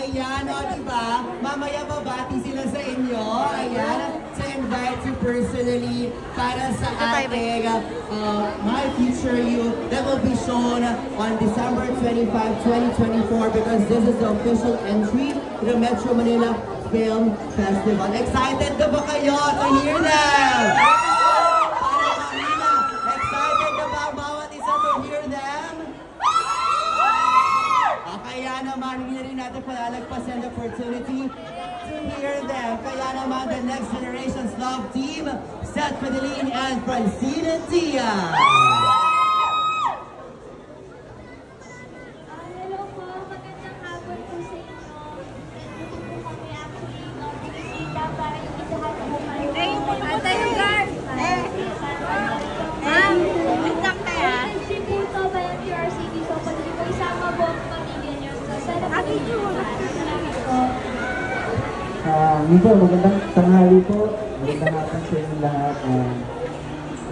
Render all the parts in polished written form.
Ayan, o, diba? Mamaya babati sila sa inyo. Ayan, to invite you personally para sa ating My Future You that will be shown on December 25, 2024 because this is the official entry to the Metro Manila Film Festival. Excited na ba kayo to hear them? Para kanina, excited na ba bawat isa to hear them? Kaya naman, hindi na rin natin palalagpasan the opportunity to hear them. Kaya naman, the next generation's love team, Seth Fidelin and Francine Tia. Hello po, magandang hapon po sa inyo. Dito po kami actually bumisita para yung isahan po kayo. Ate yung guard! Ma'am, isang na yan. Internship po ito by MTRCB, so pwede po isama po ang pamilya niyo. So, sana po dito po. Salamat po. Nito, magandang tanghali po. Magandang hapon sa inyo lahat.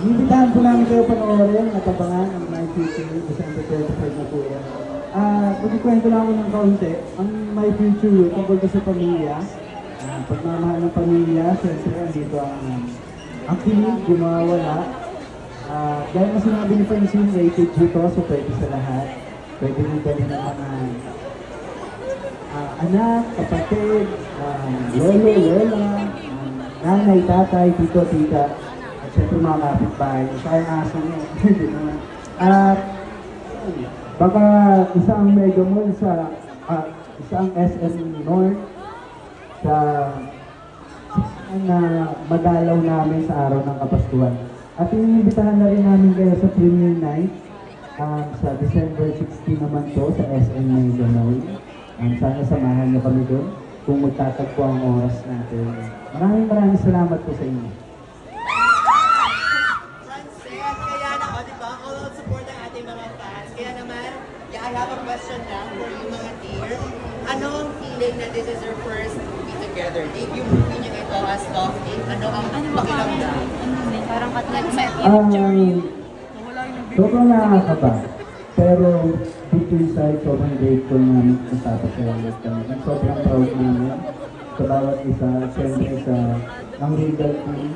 Inimbitahan po namin kayo panoorin at abangan ang My Future December 35 na po yan. Magkikwento lang ako ng kaunti. Ang My Future tungkol sa pamilya. Pagmamahal ng pamilya, siyempre andito ang kilig, gumawala. Dahil na sinabi ni Francine, rated dito, so pwede sa lahat. Pwede rin dali ng mga anak, kapatid, lolo, lola, nanay, tatay, tito, tita, at syempre mga kapitbahay. Kaya aso nyo. Baka isang mega mall sa isang SM North sa madalaw namin sa araw ng Kapaskuhan. At inimbitahan na rin namin kayo sa premiere night sa December 16 naman po sa SM Mega Mall. Sana samahan niyo kami doon kung magtatagpo ang oras natin. Maraming salamat po sa inyo. Francine, kaya na, o diba, all out support ang ating mga fans. Kaya naman, I have a question lang for you mga dear. Ano ang feeling na this is your first movie together? Debut movie niyo ito as Love Team. Ano ang pakiramdam? Parang katlag sa future you. Sobrang nakakaba. Pero dito inside, sobrang grateful namin kung tapos sa ulit kami. Sobrang proud namin sa bawat isa. Siyempre sa ang Regal team.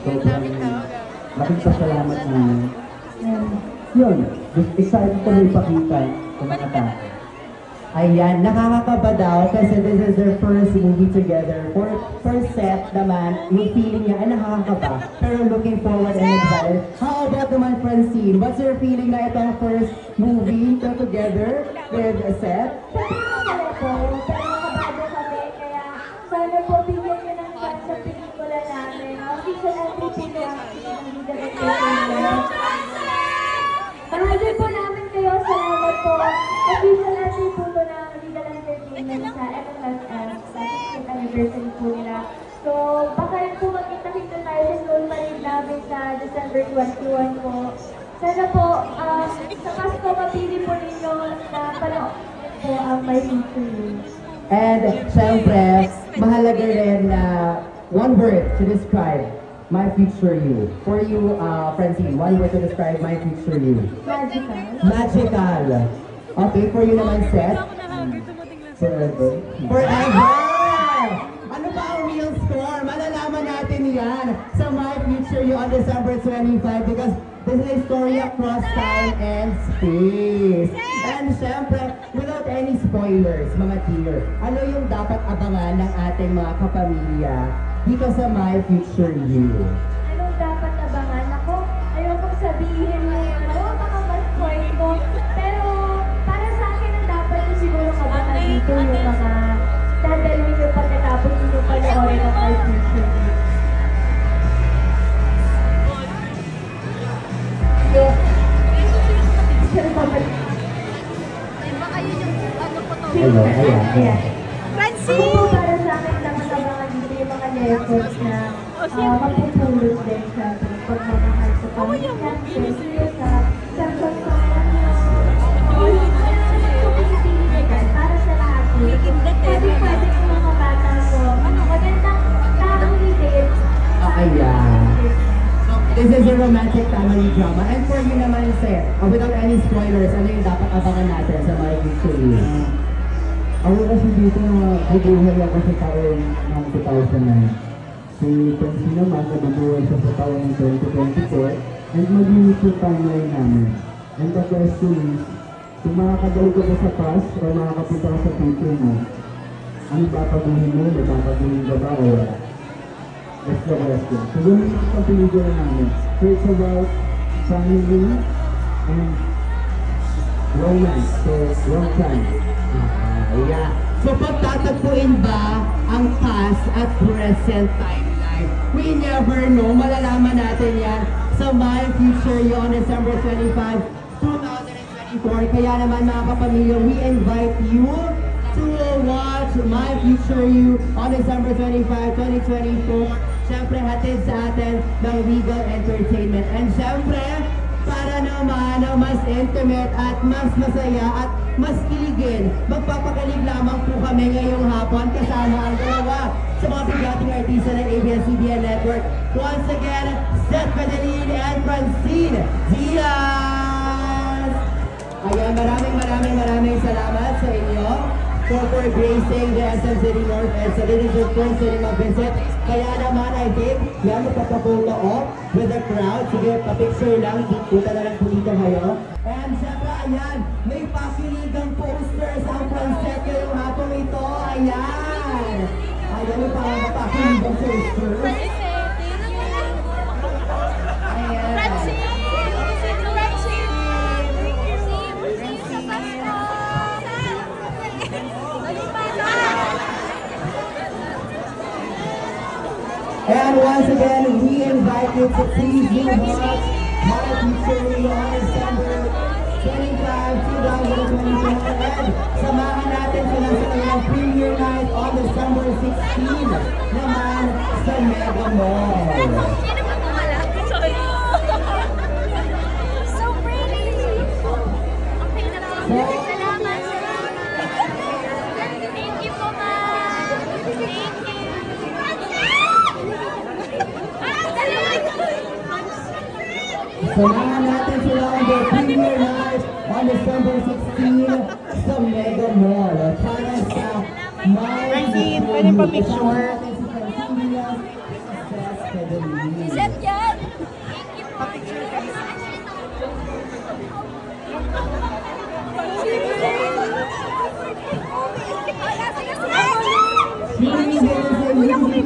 Sobrang laking pasalamat namin. Yun, excited ko na ipakita sa mga tao. Ayan, nakakakaba daw kasi this is their first movie together. For Seth naman, yung feeling niya ay nakakakaba. Pero looking forward and excited. How about naman Francine? What's your feeling na itong first movie together with Seth? Pero kabado kami, kaya sana po bigyan nyo ng chance sa pelikula namin. Official entry po na hindi direct. Mahal po namin kayo. Salamat po. Official entry po ito na Legal Entertainment sa MMFF sa 16th anniversary po nila. So, baka rin po magkita-kita tayo sa Soul Parade namin sa December 21 po. Sana po, sa Pasko mapili po ninyo na panood po ang My Future You. And syempre, mahalaga rin na one word to describe My Future You. For you, Francine, one word to describe My Future You. Magical. Magical. Okay, for you naman, Seth. Forever. Forever! Ano ba ang real score? Malalaman natin yan sa My Future You on December 25 because this is a story across time and space. And syempre, without any spoilers, mga dear, ano yung dapat abangan ng ating mga kapamilya dito sa My Future You? Anong dapat abangan? Ako, ayokong sabihin mo baka ma-spoil ko. Pero para sa akin, ang dapat yung siguro kabangan dito yung mga dadalhin nyo pagkatapos nyo panoorin ng My Future You. Hello, ayan. Ako po para sa akin naman abangan dito yung mga lessons na mapupulot din sa pagmamahal sa pamilya, sa para sa lahat. Pwede yung mga bata ko. Magandang family dates. Ayan. This is a romantic family drama. And for you naman, Seth, without any spoilers, ano yung dapat abangan natin sa My Future You? Ako kasi dito na bubuhay ako sa taon ng 2009. Si Pensi naman, nabubuhay siya sa taon ng 2024 and mag-limit yung timeline namin. And the question is, kung makakadalo ka ba sa past o makakapunta ka sa future mo, ano babaguhin mo? May babaguhin ka ba o wala? That's the question. So, ganun yung pelikula namin. So, it's about family and romance. So, long time. Yeah. So pagtatagpuin ba ang past at present timeline? We never know. Malalaman natin yan sa My Future You on December 25, 2024. Kaya naman mga kapamilya, we invite you to watch My Future You on December 25, 2024. Siyempre hatid sa atin ng Regal Entertainment. And siyempre, para naman mas intimate at mas masaya at mas kiligin, magpapakilig lamang po kami ngayong hapon kasama ang dalawa sa mga bigating artista ng ABS-CBN Network. Once again, Seth Madeline and Francine Diaz! Ayan, maraming salamat sa inyo for gracing the SM City North and sa Ladies of Twin Cinema visit. Kaya naman, I think, yan, magpapapolo off with the crowd. Sige, pa-picture lang. Punta na lang po dito kayo. And syempre, ayan, may pakiligang posters ang concept ngayong hapong ito. Ayan! Ayan, may pakiligang posters. And once again, we invite you to please do watch My Future You on December 25, 2024. And samahan natin sila sa kanilang premiere night on December 16 naman sa Mega Mall. So pretty! Okay na po. Salamat. Thank you po, ma'am. Thank you. Samahan natin sila on their premiere night on December 16 sa Mega Mall. Para sa My Francine, pwede pa picture? Set yan! Kuya ko may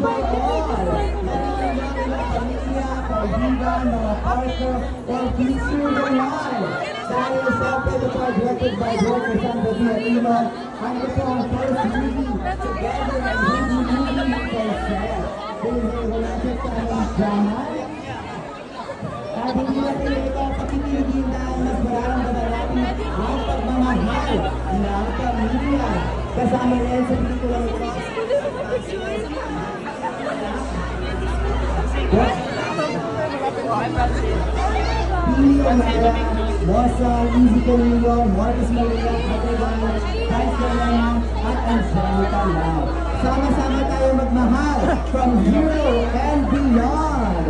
Pagdigan, mga partner, or feature the line. Dahil siyempre ito pa directed by Dr. Sandra Villalima. Ang ito ang first movie together and movie concept. Wala siya sa aming drama. At hindi natin ito pakikiligin dahil mas mararamdaman natin ang pagmamahal ng pamilya. Kasama rin sa pelikulang ito. Pili Amara, Rosa, Easy Camillo, Marcus Maria, Ategan, Thais Galena, at Angelica Lau. Sama-sama tayo magmahal from zero and beyond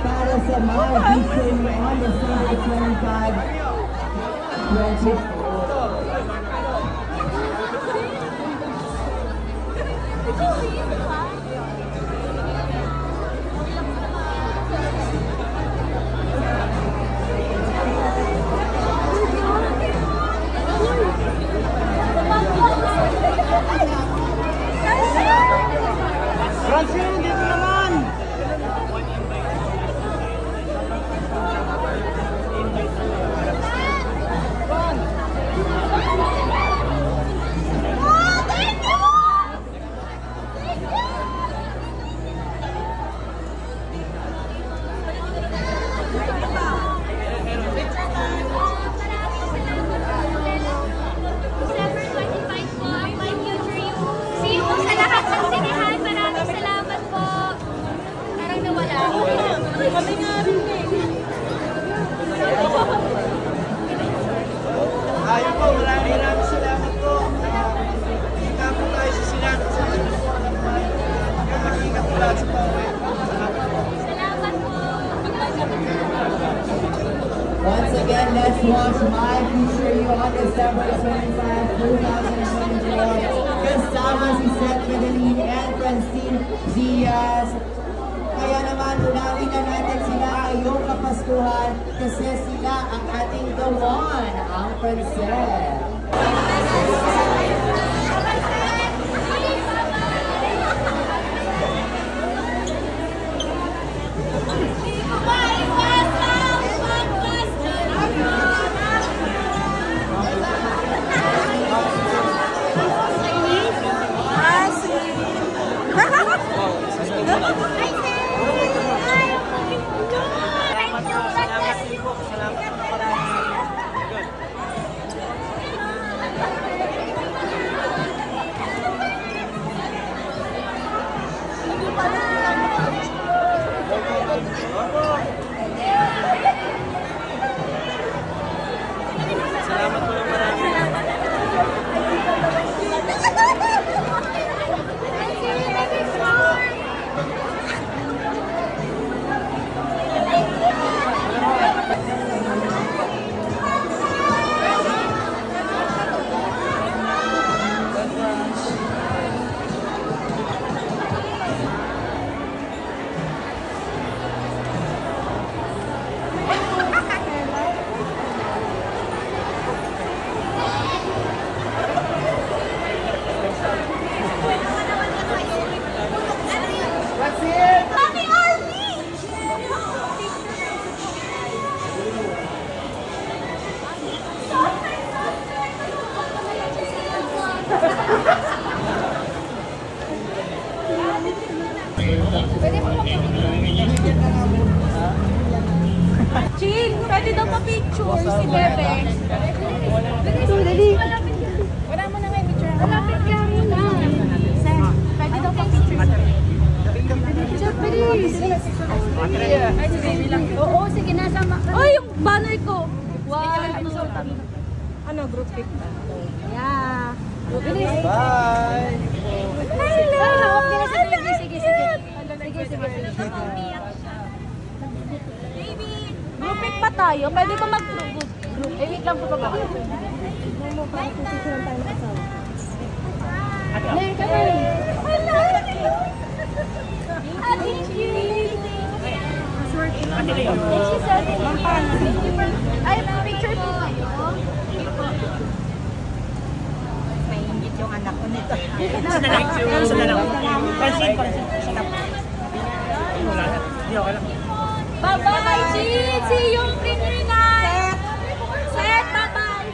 para sa My Future You on December 25, 2024. Francine, dito naman! Ayun po, maraming salamat po. Kita po tayo sa Sinan. Mag-ingat po lahat sa pauwi. Salamat po. Once again, let's watch My Future You on December 25, 2024. Abangan natin sila ngayong Kapaskuhan kasi sila ang ating the one, ang Princess. Salamat po ng marami. Chin, pwede daw pa-picture si Bebe. Dali. Wala mo na may picture. Malapit ka rin na. Sen, pwede daw pa-picture. Picture, please. Ay, si Baby lang. Oo, sige, nasama. Oh, yung banner ko. Wow. Ano, group pic ba? Yeah. Bilis. Bye! Hello! Okay na si Baby. Sige, sige. Sige. Group pic pa tayo. Pwede ko mag-group. Wait lang po pa ba? Parang picture tayo ng asawa. Len, kami. Hello! Thank you. Ay, picture po kayo. Maingit yung anak ko nito. Sa lang. Pansin. Wala na. Hindi ako lang. Bye-bye, Jean! See you in